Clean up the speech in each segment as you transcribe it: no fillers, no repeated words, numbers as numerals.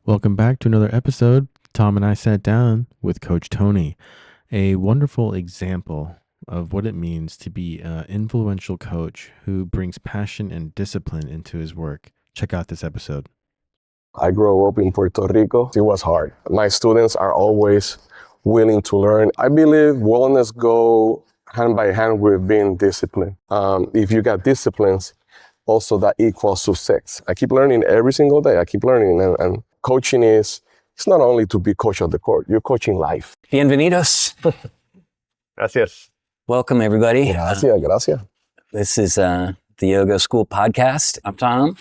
Welcome back to another episode. Tom and I sat down with Coach Tony, a wonderful example of what it means to be an influential coach who brings passion and discipline into his work. Check out this episode. I grew up in Puerto Rico. It was hard. My students are always willing to learn. I believe wellness go hand by hand with being disciplined. If you got disciplines, also that equals success. I keep learning every single day. I keep learning, and coaching it's not only to be coach of the court. You're coaching life. Bienvenidos. Gracias. Welcome, everybody. Gracias. This is the Yoga School podcast. I'm Tom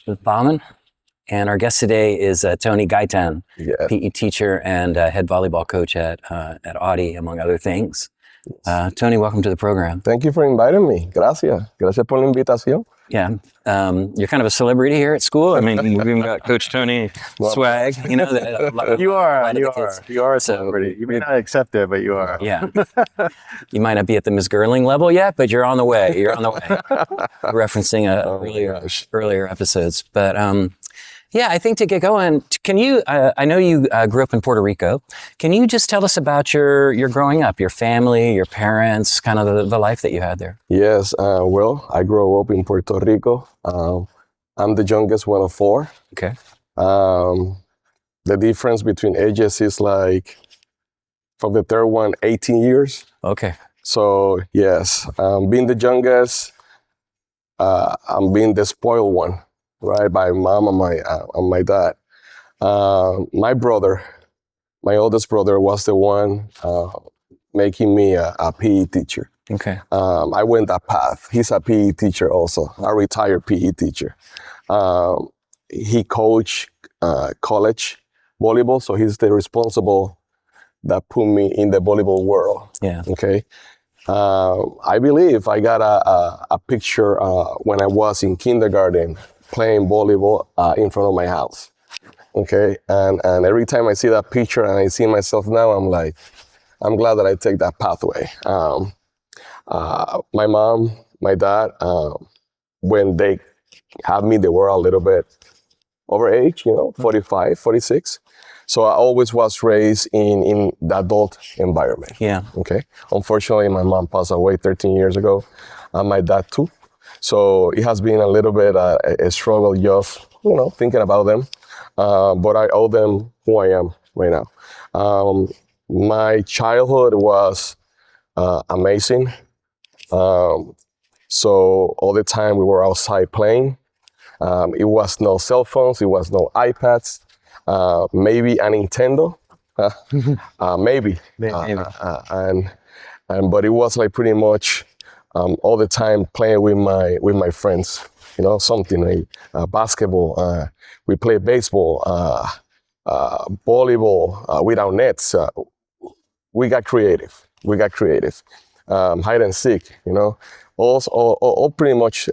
with Bauman, and our guest today is Tony Gaitan, PE teacher and head volleyball coach at Audi, among other things. Tony, welcome to the program. Thank you for inviting me. Gracias. Gracias por la invitación. Yeah, you're kind of a celebrity here at school. I mean, we've even got Coach Tony swag. You know, You are a celebrity. You may not accept it, but you are. Yeah. You might not be at the Ms. Gerling level yet, but you're on the way. Referencing earlier episodes, but yeah, I think to get going, can you? I know you grew up in Puerto Rico. Can you just tell us about your growing up, your family, your parents, kind of the life that you had there? Yes. Well, I grew up in Puerto Rico. I'm the youngest one of four. Okay. The difference between ages is like, from the third one, 18 years. Okay. So yes, being the youngest, I'm being the spoiled one, right, by mom and my dad. My brother, my oldest brother, was the one making me a PE teacher. Okay. I went that path. He's a PE teacher also, a retired PE teacher. He coached college volleyball, so he's the responsible that put me in the volleyball world. Yeah. Okay. I believe I got a picture when I was in kindergarten playing volleyball in front of my house. Okay. And every time I see that picture and I see myself now, I'm like, I'm glad that I take that pathway. My mom, my dad, when they had me, they were a little bit over age, 45, 46. So I always was raised in the adult environment. Yeah. Okay. Unfortunately, my mom passed away 13 years ago, and my dad too. So it has been a little bit a struggle just, thinking about them. But I owe them who I am right now. My childhood was amazing. So all the time we were outside playing. It was no cell phones. It was no iPads. Maybe a Nintendo. Maybe. But it was like pretty much all the time playing with my friends. Something like basketball. We played baseball, volleyball without nets. We got creative. Hide and seek. All pretty much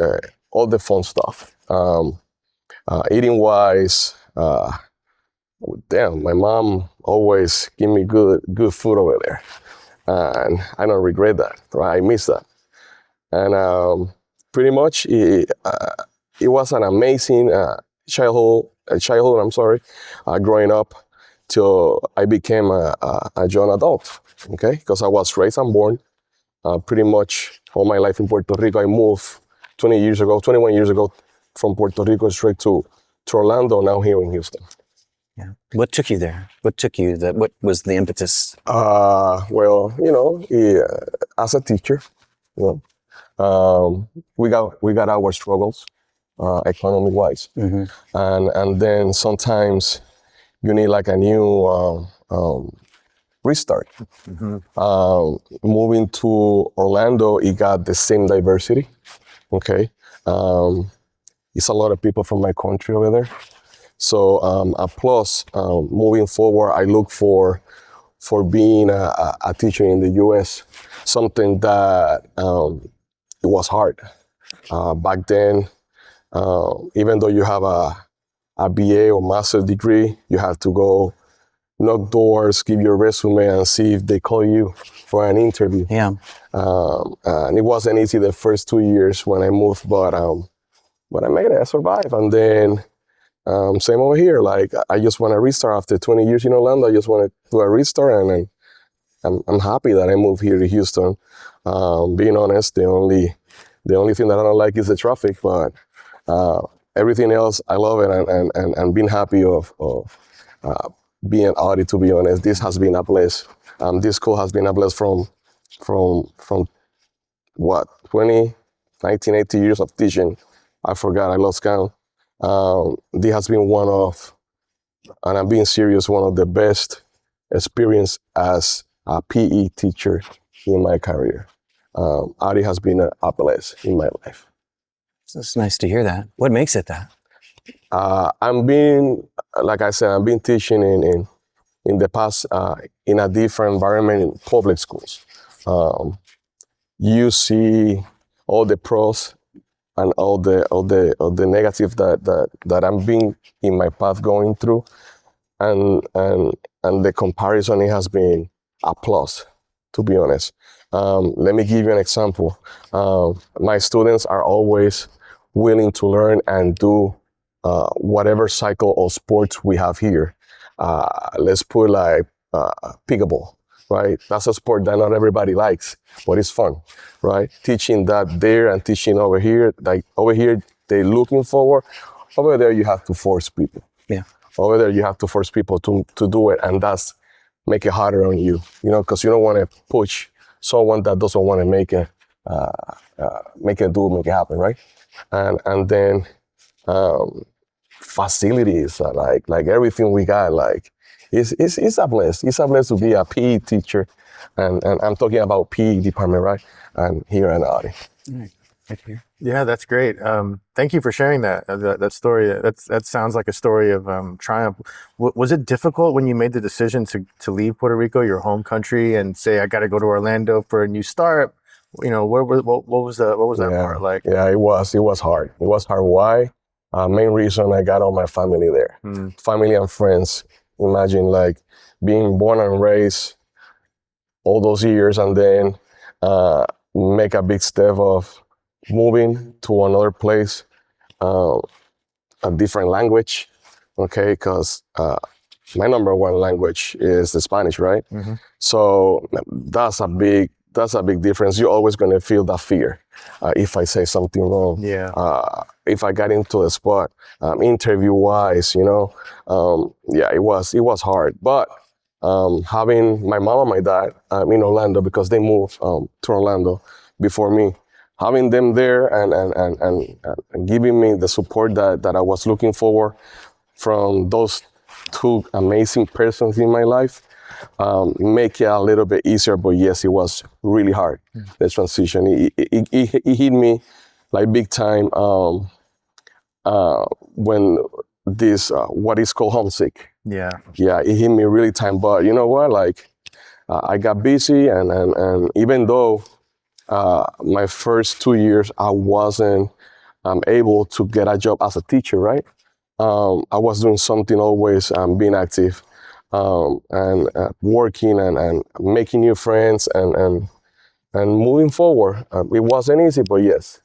all the fun stuff. Eating wise, my mom always give me good food over there, and I don't regret that. Right, I miss that, and pretty much it was an amazing childhood. Growing up till I became a young adult. Okay, because I was raised and born pretty much all my life in Puerto Rico. I moved 21 years ago, from Puerto Rico straight to Orlando, now here in Houston. Yeah. What took you there? What was the impetus? Well, as a teacher, we got our struggles, economy wise. Mm-hmm. And then sometimes you need like a new restart. Mm-hmm. Moving to Orlando, it got the same diversity. Okay. It's a lot of people from my country over there. So plus, moving forward, I look for being a teacher in the U.S., something that it was hard. Back then, even though you have a BA or master's degree, you have to go knock doors, give your resume, and see if they call you for an interview. Yeah. And it wasn't easy the first 2 years when I moved, but I made it. I survived. And then Same over here. Like I just want to restart after 20 years in Orlando. I just want to do a restart, and I'm happy that I moved here to Houston. Being honest, the only thing that I don't like is the traffic, but everything else I love it, and being happy of being Audi. To be honest, this has been a bless. This school has been a bless from what 20, 19, 80 years of teaching. I forgot, I lost count. This has been one of, and I'm being serious, one of the best experience as a PE teacher in my career. Audi has been a bless in my life. It's nice to hear that. What makes it that? I'm being, like I said, I've been teaching in the past in a different environment in public schools. You see all the pros and all the negative that I'm being in my path going through, and the comparison, it has been a plus, to be honest. Let me give you an example. My students are always willing to learn and do whatever cycle of sports we have here. Let's put like pickleball, right? That's a sport that not everybody likes, but it's fun, right? Teaching that there and teaching over here, like over here, they're looking forward. Over there, you have to force people. Yeah. Over there, you have to force people to do it, and that's make it harder on you, because you don't want to push someone that doesn't want to make it happen, right? And then facilities, like everything we got, like it's a bless. It's a bless to be a PE teacher, and I'm talking about PE department, right? And here at Audi. Right here. Yeah, that's great. Thank you for sharing that story. That sounds like a story of triumph. Was it difficult when you made the decision to leave Puerto Rico, your home country, and say, I got to go to Orlando for a new start? What was that part like? Yeah, it was hard. It was hard. Why? Main reason, I got all my family there, family and friends. Imagine like being born and raised all those years, and then make a big step of moving to another place, a different language, okay? Because my number one language is the Spanish, right? Mm-hmm. So that's a big difference. You're always going to feel that fear if I say something wrong. Yeah. If I got into the spot, interview-wise, it was hard. But having my mom and my dad in Orlando, because they moved to Orlando before me, having them there and giving me the support that I was looking for from those two amazing persons in my life, make it a little bit easier. But yes, it was really hard, the transition. It hit me like big time when this, what is called homesick. Yeah. Yeah, it hit me really time. But you know what, like I got busy, and even though my first 2 years, I wasn't able to get a job as a teacher, right? I was doing something always, being active, and working and making new friends and moving forward. It wasn't easy, but yes.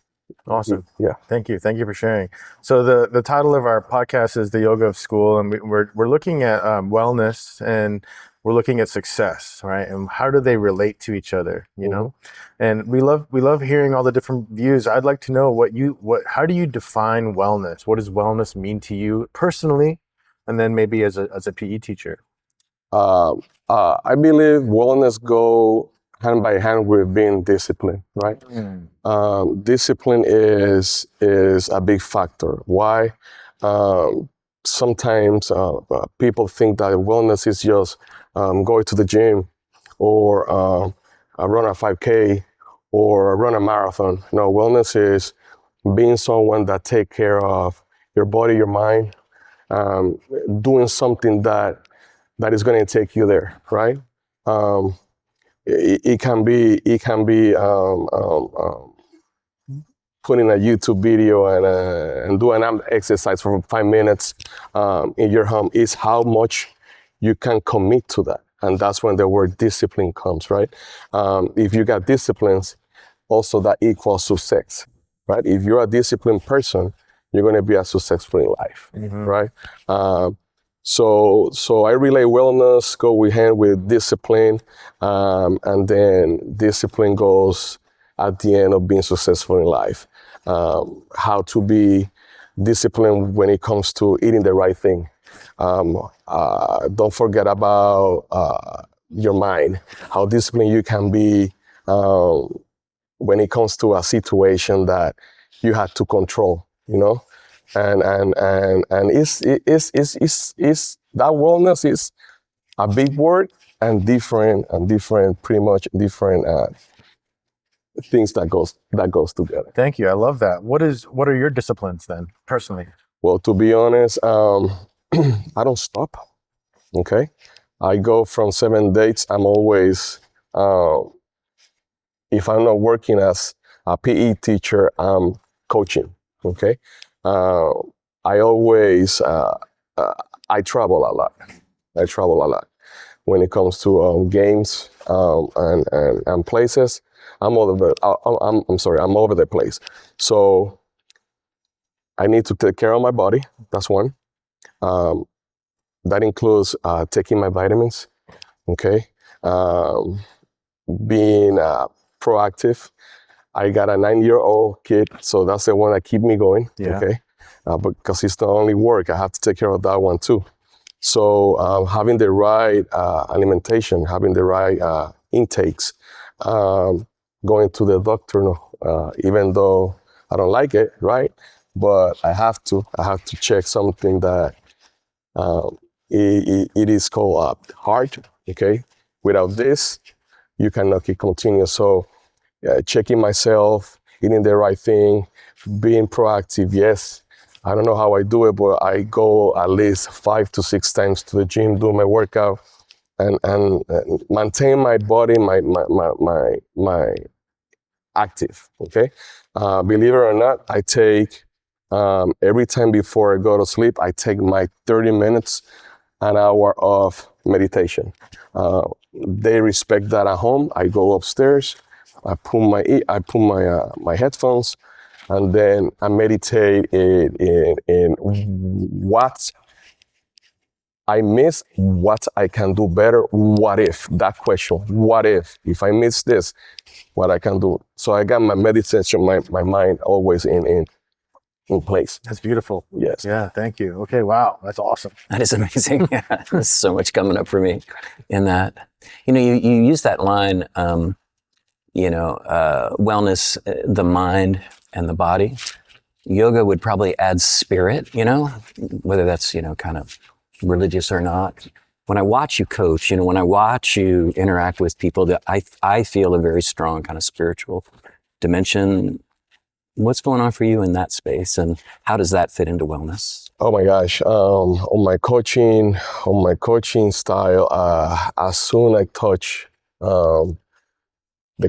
Awesome. Yeah. Thank you for sharing. So the title of our podcast is The Yoga of School, and we're looking at wellness, and we're looking at success, right? And how do they relate to each other, you know? And we love hearing all the different views. I'd like to know how do you define wellness? What does wellness mean to you personally, and then maybe as a PE teacher? I believe wellness go hand by hand with being disciplined, right? Discipline is a big factor. Why? Sometimes people think that wellness is just going to the gym, or run a 5K, or run a marathon. No, wellness is being someone that take care of your body, your mind, doing something that is going to take you there, right? It can be putting a YouTube video and doing an exercise for 5 minutes in your home. Is how much you can commit to that, and that's when the word discipline comes, right? If you got disciplines, also that equals success, right? If you're a disciplined person, you're going to be as successful in life, right? So I relate wellness go with hand with discipline, and then discipline goes at the end of being successful in life. How to be disciplined when it comes to eating the right thing. Don't forget about your mind, how disciplined you can be when it comes to a situation that you had to control, you know? And it's that wellness is a big word and pretty much different things that goes together. Thank you. I love that. What are your disciplines then, personally? Well, to be honest, I don't stop. Okay, I go from 7 dates. I'm always, if I'm not working as a PE teacher, I'm coaching. Okay, I always I travel a lot. I travel a lot when it comes to games and places. I'm over the place. So I need to take care of my body. That's one. That includes taking my vitamins. Okay, being proactive. I got a 9-year-old kid, so that's the one that keep me going. Yeah. Okay, because it's not only work, I have to take care of that one too. So having the right alimentation, having the right intakes, going to the doctor, even though I don't like it, right? But I have to check something that it is called heart. Okay, without this, you cannot keep continue. So checking myself, eating the right thing, being proactive. Yes, I don't know how I do it, but I go at least 5 to 6 times to the gym, do my workout, and maintain my body, my active. Okay, believe it or not, I take every time before I go to sleep, I take my 30 minutes, an hour of meditation. They respect that at home. I go upstairs, I put my headphones, and then I meditate in what I miss, what I can do better. What if that question? What if I miss this? What I can do? So I got my meditation, my mind always in place. That's beautiful. Yes. Yeah. Thank you. Okay. Wow. That's awesome. That is amazing. Yeah, there's so much coming up for me in that. You use that line, wellness, the mind and the body. Yoga would probably add spirit, whether that's, kind of religious or not. When I watch you coach, when I watch you interact with people, that I feel a very strong kind of spiritual dimension. What's going on for you in that space, and how does that fit into wellness? Oh my gosh, on my coaching style, as soon as I touch the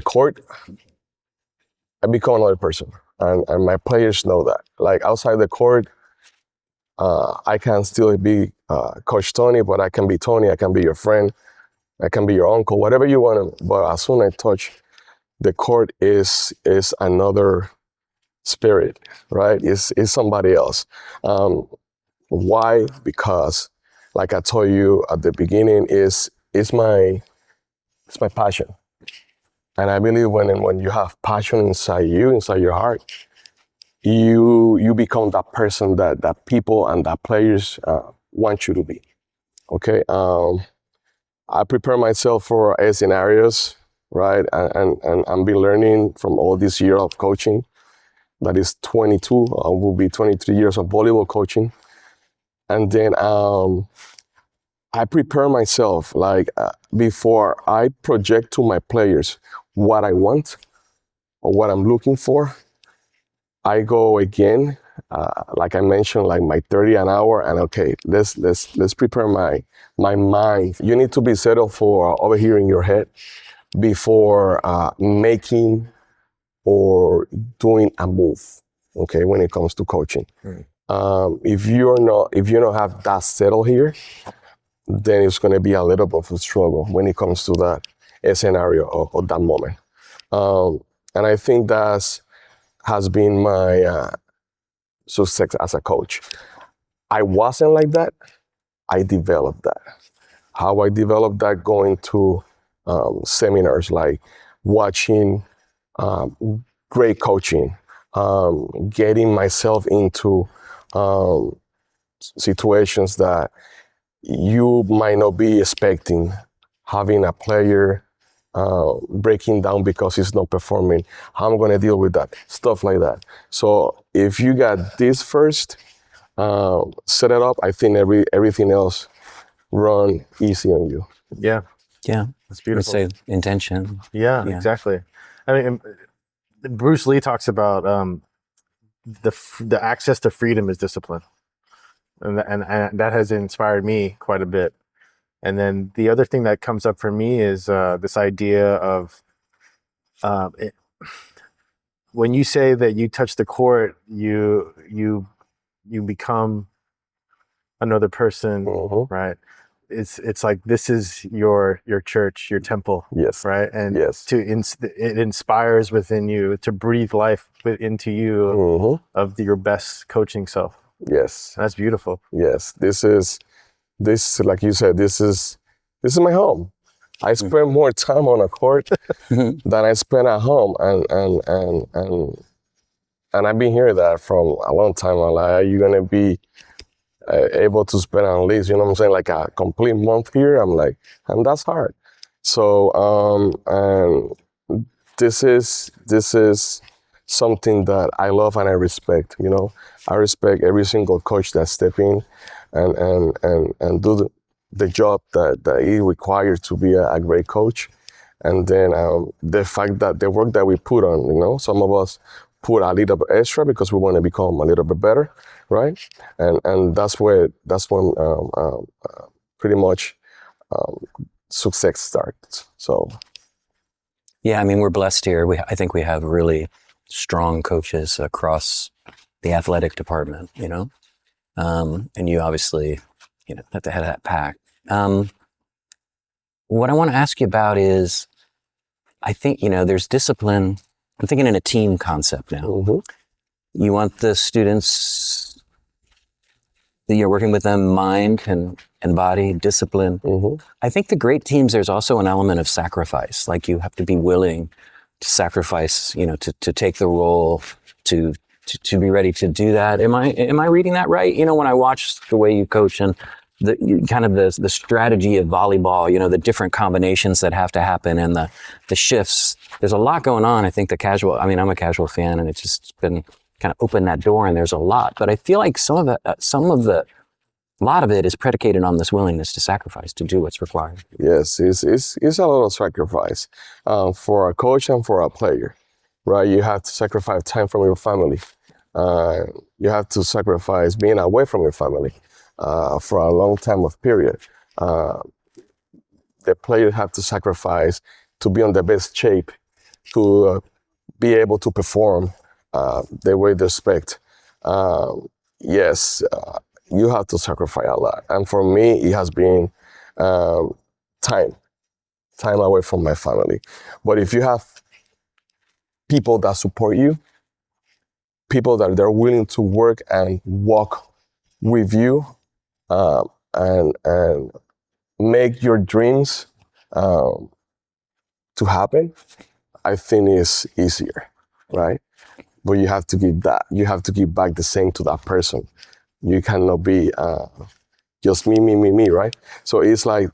court, I become another person, and my players know that. Like outside the court, I can still be Coach Tony, but I can be Tony. I can be your friend. I can be your uncle, whatever you want. But as soon as I touch the court, is another spirit, right? Is somebody else. Why? Because, like I told you at the beginning, it's my passion, and I believe when you have passion inside your heart, you become that person that people and that players want you to be. Okay. I prepare myself for scenarios, right? And I'm be learning from all this year of coaching. That is 22, will be 23 years of volleyball coaching. And then I prepare myself before I project to my players what I want or what I'm looking for. I go again, like I mentioned, like my 30 an hour, and okay, let's prepare my mind. You need to be settled for overhearing your head before making or doing a move. Okay, when it comes to coaching, if you don't have that settled here, then it's going to be a little bit of a struggle when it comes to that scenario or that moment. And I think has been my success as a coach. I wasn't like that. I developed that. How I developed that, going to seminars, like watching great coaching, getting myself into situations that you might not be expecting, having a player breaking down because he's not performing. How am I going to deal with that? Stuff like that. So if you got this first, set it up, I think everything else run easy on you. Yeah, Yeah. that's I would beautiful. say intention. Yeah, Yeah. exactly. I mean, Bruce Lee talks about the access to freedom is discipline, and that has inspired me quite a bit. And then the other thing that comes up for me is this idea of it, when you say that you touch the court, you become another person, Mhm. right? It's like this is your church, your temple, Yes. right? And Yes. it inspires within you to breathe life into you Mhm. of your best coaching self. Yes. That's beautiful. Yes. This, like you said, this is my home. I spend more time on a court than I spend at home, and I've been hearing that from a long time. I'm like, are you gonna be able to spend at least, you know what I'm saying, like a complete month here? I'm like, and that's hard. So, and this is something that I love and I respect. You know, I respect every single coach that step in and do the job that he requires to be a great coach. And then the fact that the work that we put on, you know, some of us put a little bit extra because we want to become a little bit better, right? And that's when pretty much success starts. So Yeah, I mean, we're blessed here. I think we have really strong coaches across the athletic department, you know? And you obviously, you know, at the head of that pack. What I want to ask you about is, I think, you know, there's discipline. I'm thinking in a team concept now. mhm, You want the students that you're working with them, mind and body, discipline. mhm, I think the great teams, there's also an element of sacrifice. Like you have to be willing to sacrifice, you know, to take the role, to be ready to do that. Am I reading that right? You know, when I watch the way you coach and the strategy of volleyball, you know, the different combinations that have to happen and the shifts. There's a lot going on. I think I'm a casual fan, and it's just been kind of opened that door, and there's a lot. But I feel like a lot of it is predicated on this willingness to sacrifice, to do what's required. yes, it's a lot of sacrifice for a coach and for a player, right? You have to sacrifice time from your family. You have to sacrifice being away from your family for a long time of period. The players have to sacrifice to be on the best shape, to be able to perform the way they expect. Yes, you have to sacrifice a lot. And for me, it has been um, time, time away from my family. But if you have people that support you, people that they're willing to work and walk with you, and make your dreams to happen, I think is easier, right? But you have to give that. You have to give back the same to that person. You cannot be just me, right? So it's like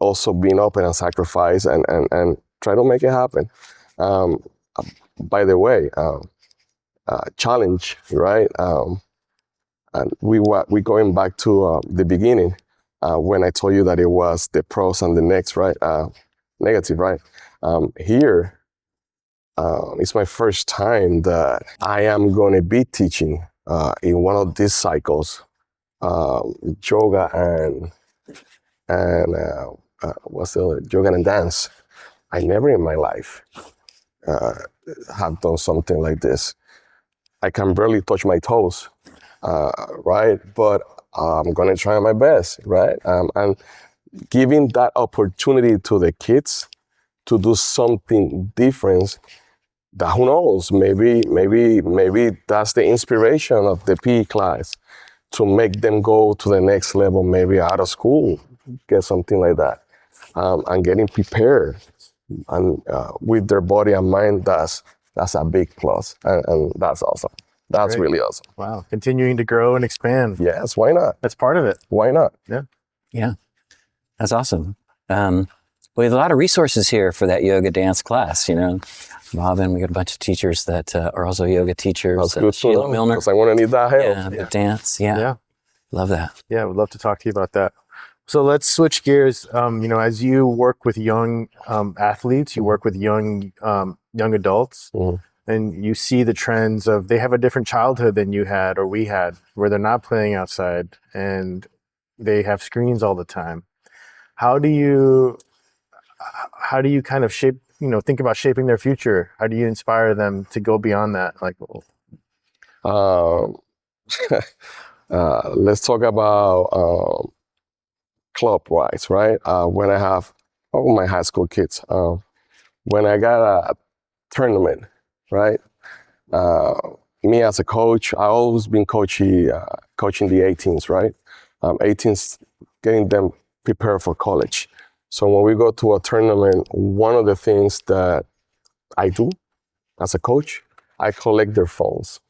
also being open and sacrifice and try to make it happen. Um, by the way, challenge, right? And we going back to the beginning when I told you that it was the pros and the next, right? Negative, right? Here, it's my first time that I am going to be teaching in one of these cycles, yoga and what's the other? Yoga and dance. I never in my life uh, have done something like this. I can barely touch my toes, right? But I'm gonna try my best, right? And giving that opportunity to the kids to do something different that who knows? Maybe that's the inspiration of the PE class to make them go to the next level, maybe out of school, get something like that, and getting prepared and with their body and mind. That's a big plus, and that's awesome. That's Great. really awesome. Wow. Continuing to grow and expand. Yes, why not? That's part of it. Why not? Yeah, that's awesome. We have a lot of resources here for that yoga dance class, you know. Robin, we got a bunch of teachers that are also yoga teachers. That's good Sheila too, Milner. because I want to need that help. Yeah, the dance. Yeah. Yeah. Love that. Yeah, would love to talk to you about that. So let's switch gears. As you work with young athletes, you work with young adults, and you see the trends of they have a different childhood than you had or we had, where they're not playing outside and they have screens all the time. How do you kind of shape, think about shaping their future? How do you inspire them to go beyond that? Like, let's talk about club wise, right? When I have all my high school kids, when I got a tournament, right? Me as a coach, I always been coaching the 18s, right? 18s, getting them prepared for college. So when we go to a tournament, one of the things that I do as a coach, I collect their phones.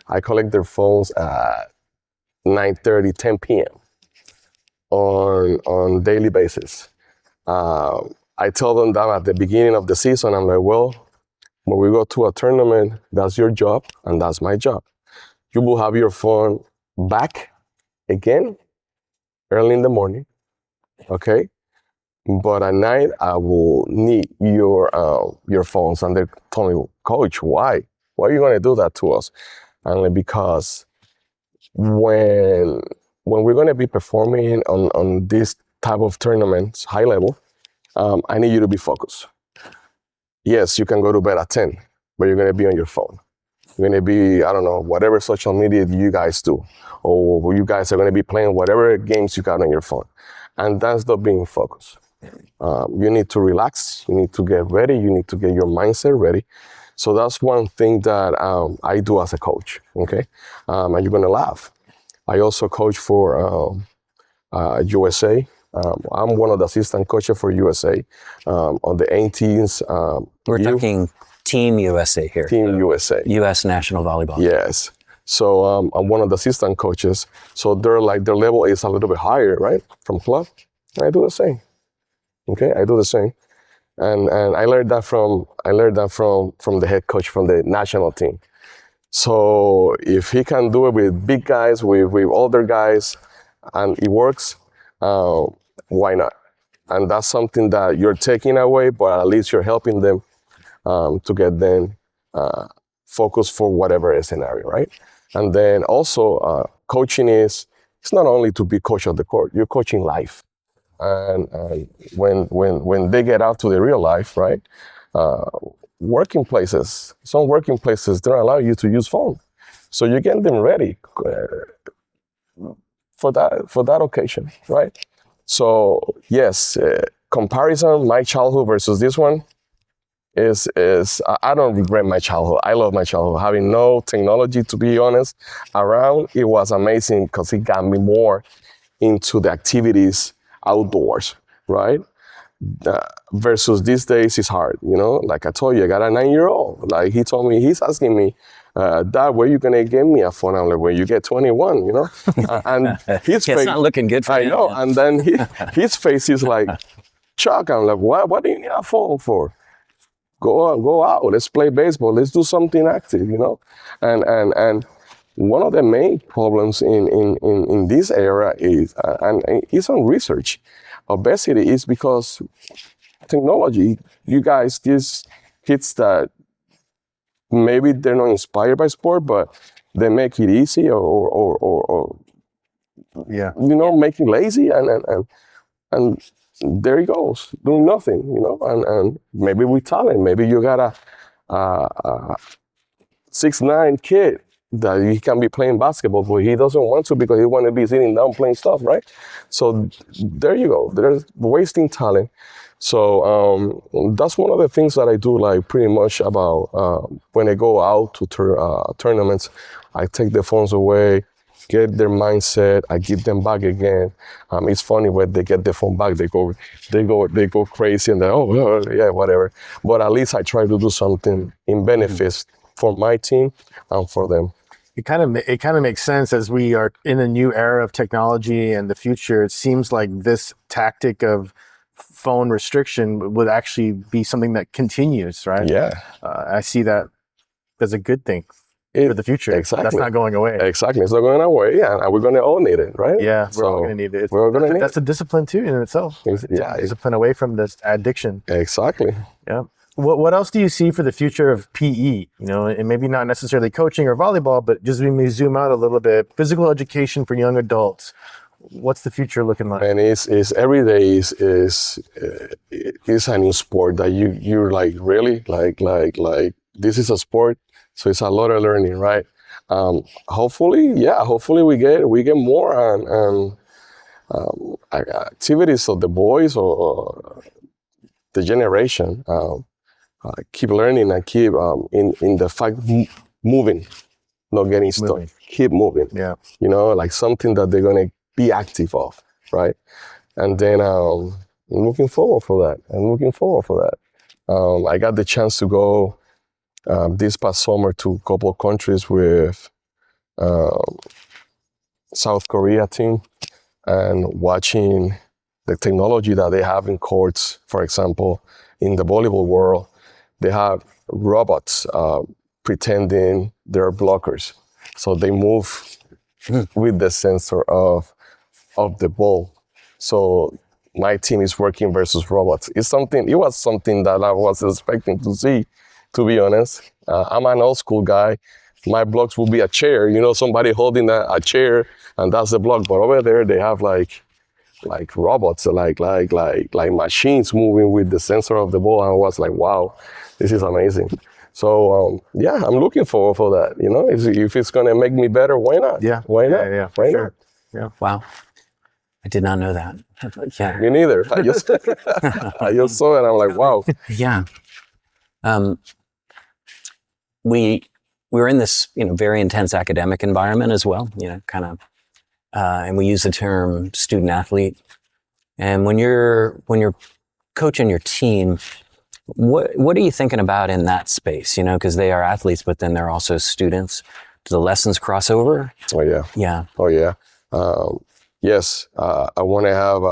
I collect their phones at 9:30, 10 p.m. on daily basis. I tell them that at the beginning of the season, I'm like, well, when we go to a tournament, that's your job and that's my job. You will have your phone back again early in the morning, okay? But at night, I will need your phones. And they told me, Coach, why? Why are you going to do that to us? And like, because when we're going to be performing on this type of tournaments, high level, I need you to be focused. Yes, you can go to bed at 10, but you're going to be on your phone. You're going to be, I don't know, whatever social media you guys do, or you guys are going to be playing whatever games you got on your phone. And that's not being focused. You need to relax. You need to get ready. You need to get your mindset ready. So that's one thing that I do as a coach, okay? And you're going to laugh. I also coach for USA. I'm one of the assistant coaches for USA on the 18s. We're talking Team USA here. Team USA. U.S. National Volleyball. Yes. So I'm one of the assistant coaches. So their level is a little bit higher, right, from club. And I do the same. Okay, I do the same. And I learned that from the head coach from the national team. So if he can do it with big guys, with older guys, and it works, why not? And that's something that you're taking away, but at least you're helping them to get them focused for whatever scenario, right? And then also coaching it's not only to be coach of the court, you're coaching life. And when they get out to the real life, right? Some working places, don't allow you to use phone. So you're getting them ready for that occasion, right? So yes, comparison, my childhood versus this one is I don't regret my childhood. I love my childhood. Having no technology, to be honest, around, it was amazing because it got me more into the activities outdoors, right? Versus these days is hard, like I told you, I got a 9-year-old. Like he's asking me, Dad, where you gonna get me a phone? I'm like, when you get 21, and his face, it's not looking good for I him. know. And then his face is like, Chuck. I'm like, what do you need a phone for? Go out, let's play baseball, let's do something active, and one of the main problems in this era is, and it's on research, obesity is because technology. You guys, these kids that maybe they're not inspired by sport, but they make it easy or make it lazy, and there he goes, doing nothing, and maybe with talent. Maybe you got a 6'9" kid that he can be playing basketball, but he doesn't want to because he wants to be sitting down playing stuff, right? So there you go. There's wasting talent So that's one of the things that I do, like pretty much about when I go out to tournaments, I take the phones away, get their mindset, I give them back again. It's funny when they get the phone back, they go crazy and they yeah, whatever. But at least I try to do something in benefits for my team and for them. It kind of makes sense as we are in a new era of technology and the future. It seems like this tactic of phone restriction would actually be something that continues, right? Yeah. I see that as a good thing for the future. Exactly. That's not going away. Exactly. It's not going away, and we're going to all need it, right? Yeah, we're all going to need it. We're all going to need That's a discipline too in itself. Yeah. Discipline away from this addiction. Exactly. Yeah. What else do you see for the future of PE? You know, and maybe not necessarily coaching or volleyball, but just when we zoom out a little bit, physical education for young adults. What's the future looking like? And it's every day is a new sport that you're like, really like this is a sport, so it's a lot of learning, right? Hopefully we get more and activities of the boys or the generation. Keep learning and keep in the fact moving, not getting stuck. Keep moving. Yeah. You know, like something that they're gonna be active of, right? And then I'm looking forward for that. I got the chance to go this past summer to a couple of countries with South Korea team and watching the technology that they have in courts. For example, in the volleyball world, they have robots pretending they're blockers. So they move with the sensor of the ball. So my team is working versus robots. It was something that I was expecting to see, to be honest. I'm an old school guy. My blocks will be a chair, you know, somebody holding a chair, and that's the block. But over there, they have like robots, like machines moving with the sensor of the ball. And I was like, wow, this is amazing. So I'm looking forward for that. You know, if it's gonna make me better, why not? Yeah. Why not? Yeah. Why Sure. not? Yeah. Wow. I did not know that. Yeah. Me neither. I just saw it. I'm like, wow. Yeah. We were in this, very intense academic environment as well, kind of, and we use the term student athlete. And when you're coaching your team, what are you thinking about in that space? Because they are athletes, but then they're also students. Do the lessons cross over? Oh yeah. Yeah. Oh yeah. Yes. I want to have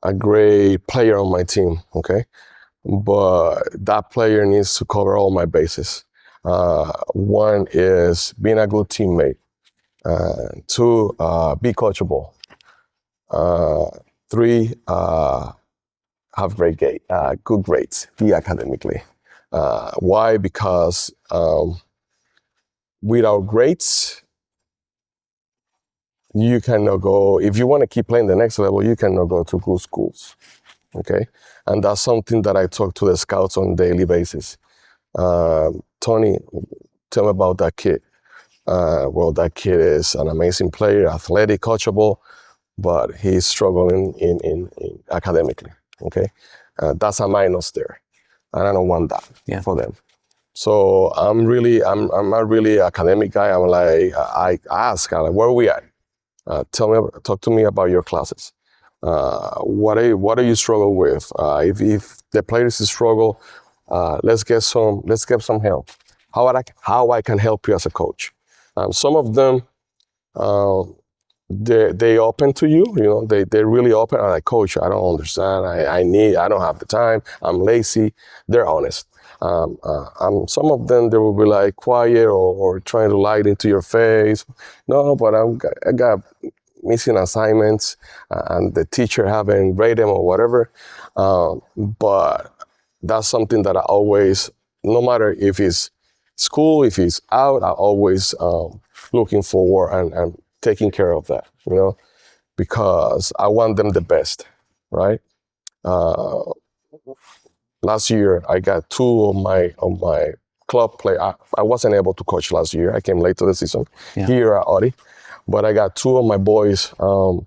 a great player on my team. Okay. But that player needs to cover all my bases. One is being a good teammate. Two, be coachable. Three, have good grades, be academically. Why? Because without grades, you cannot go, if you want to keep playing the next level, you cannot go to good schools. Okay? And that's something that I talk to the scouts on a daily basis. Tony, tell me about that kid. Well, that kid is an amazing player, athletic, coachable, but he's struggling in academically. Okay, that's a minus there, and I don't want that for them. So I'm a really academic guy. I'm like, I ask, I'm like, where are we at? Talk to me about your classes. What do you struggle with? If the players struggle, let's get some help. How I can help you as a coach. Some of them, they open to you. They're really open. I'm like, coach, I don't understand. I don't have the time. I'm lazy. They're honest. Some of them, they will be like quiet or trying to lie into your face. No, but I got missing assignments and the teacher haven't graded them or whatever. But that's something that I always, no matter if it's school, if it's out, I always looking forward and taking care of that, because I want them the best, right? Last year, I got two of my club play. I wasn't able to coach last year. I came late to the season here at Audi, but I got two of my boys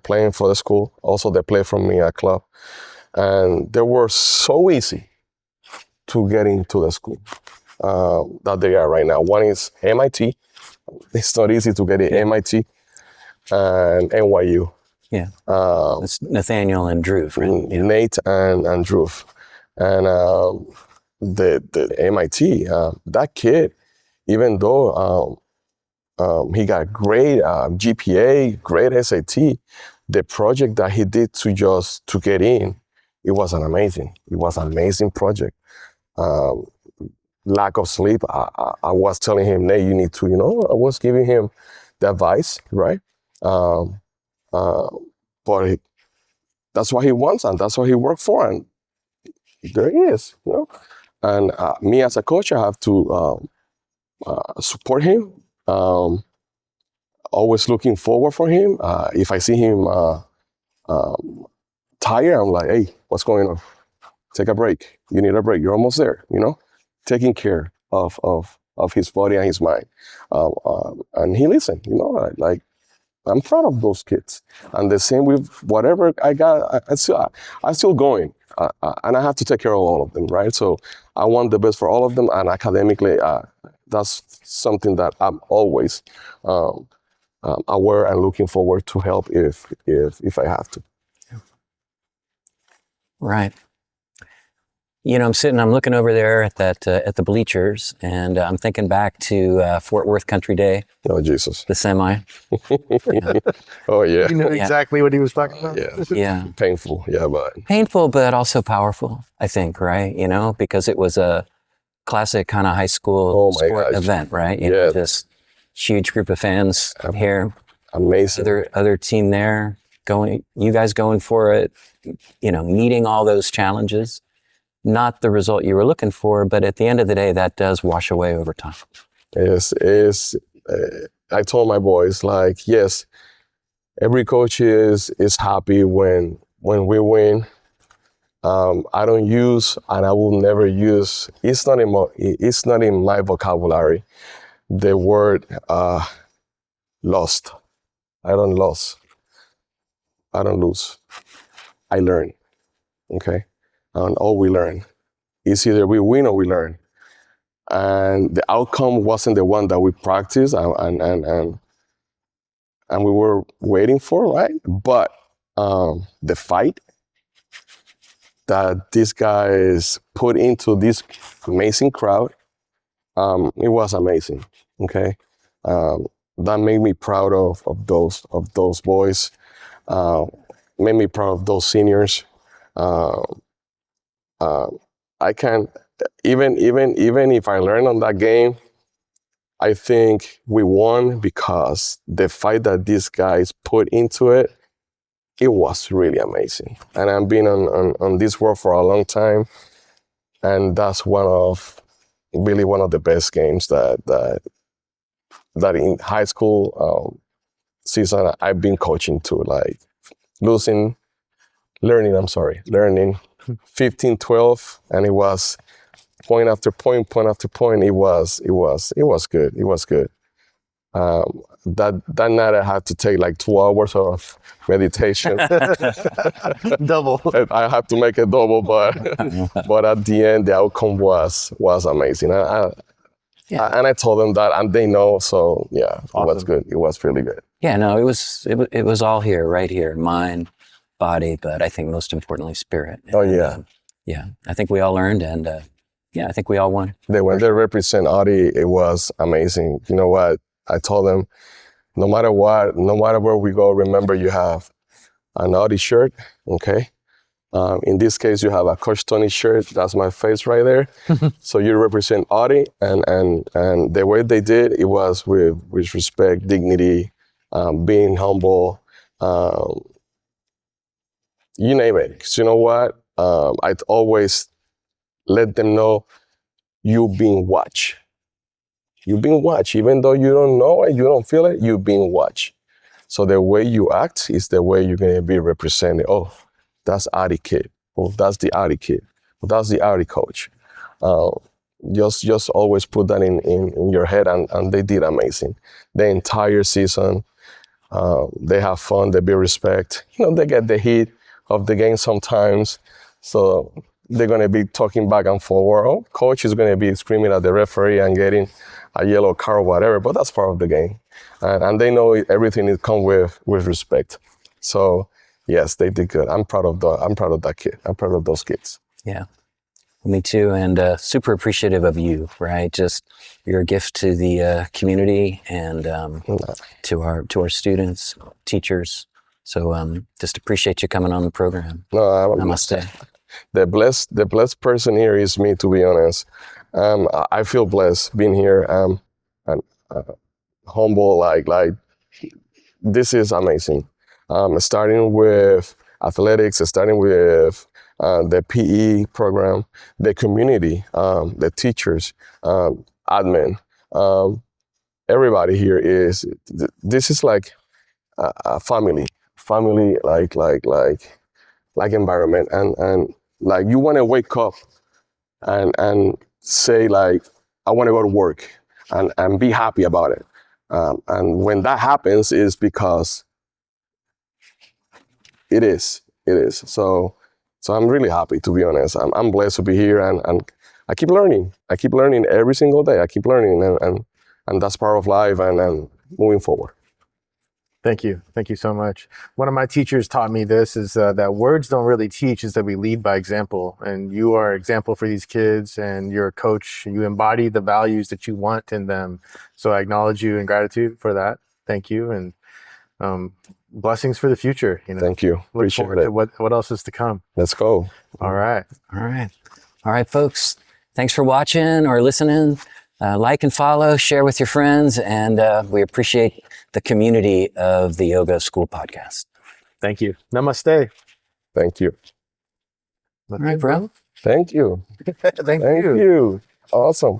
playing for the school. Also, they play for me at club. and they were so easy to get into the school that they are right now. One is MIT. It's not easy to get in MIT and NYU. Yeah. Um, It's Nathaniel and Drew, right? Yeah. Nate and Drew. And the MIT, that kid, even though he got great GPA, great SAT, the project that he did to get in, it was an amazing project. Lack of sleep, I was telling him, Nate, you need to, I was giving him the advice, right? But that's what he wants, and that's what he worked for, and there he is, And me as a coach, I have to support him. Always looking forward for him. If I see him tired, I'm like, hey, what's going on? Take a break. You need a break. You're almost there, taking care of his body and his mind. And he listened, like, I'm proud of those kids. And the same with whatever I got, I'm still going. And I have to take care of all of them, right? So I want the best for all of them. And academically, that's something that I'm always aware and looking forward to help if I have to. Right. I'm looking over there at the bleachers, and I'm thinking back to Fort Worth Country Day. Oh, Jesus. The semi. Yeah. Oh, yeah. You know exactly what he was talking about? Yeah. Yeah. Painful. Yeah, but. Painful, but also powerful, I think, right? Because it was a classic kind of high school sport event, right? Just huge group of fans here. Amazing. Other team there, you guys going for it, meeting all those challenges. Not the result you were looking for, but at the end of the day, that does wash away over time. I told my boys, like, yes, every coach is happy when we win. I don't use, and I will never use, it's not in my vocabulary, the word lost. I don't lose. I don't lose. I learn, okay? And all we learn. It's either we win or we learn. And the outcome wasn't the one that we practiced and we were waiting for, right? But the fight that these guys put into this amazing crowd, it was amazing, okay? That made me proud of those boys, made me proud of those seniors. I can even if I learn on that game, I think we won because the fight that these guys put into it was really amazing. And I've been on this world for a long time, and that's one of the best games that in high school season I've been coaching to, like learning 15-12, and it was point after point after point. It was good. It was good. That night I had to take like 2 hours of meditation. Double. I had to make it double, but at the end the outcome was amazing. And I told them that, and they know. So yeah, awesome. It was good. It was really good. Yeah, no, it was all here, right here, mind, body, but I think most importantly, spirit. Oh yeah. Yeah, I think we all learned, and I think we all won. When they represent Audi, it was amazing. You know what? I told them, no matter where we go, remember you have an Audi shirt, okay? In this case, you have a Coach Tony shirt. That's my face right there. So you represent Audi, and the way they did it was with respect, dignity, being humble, you name it. 'Cause you know what? I'd always let them know you're being watched. You're being watched. Even though you don't know it, you don't feel it, you're being watched. So the way you act is the way you're going to be represented. Oh, that's Audi kid. Oh, that's the Audi kid. Oh, that's the Audi coach. Just always put that in your head, and they did amazing. The entire season, they have fun, they build respect. They get the heat of the game sometimes. So they're going to be talking back and forward. Oh, coach is going to be screaming at the referee and getting a yellow card or whatever, but that's part of the game. And they know everything is come with respect. So yes, they did good. I'm proud of that kid. I'm proud of those kids. Yeah. Me too, and super appreciative of you, right? Just you're a gift to the community and to our students, teachers. So just appreciate you coming on the program. No, Namaste. The blessed person here is me, to be honest. I feel blessed being here. And humble. Like this is amazing. Starting with athletics, starting with the PE program, the community, the teachers, admin, everybody here is. This is like a family like environment, and like you want to wake up and say like I want to go to work and be happy about it. And when that happens is because it is. So I'm really happy, to be honest. I'm blessed to be here, and I keep learning. I keep learning every single day. I keep learning, and that's part of life and moving forward. Thank you. Thank you so much. One of my teachers taught me this is that words don't really teach, is that we lead by example. And you are an example for these kids, and you're a coach. You embody the values that you want in them. So I acknowledge you in gratitude for that. Thank you. And blessings for the future. Thank you. Look Appreciate forward it. to what else is to come. Let's go. All right. All right, folks. Thanks for watching or listening. Like and follow, share with your friends, and we appreciate the community of the Yoga School Podcast. Thank you. Namaste. Thank you. All right, bro. Thank you. Thank Thank you. Awesome.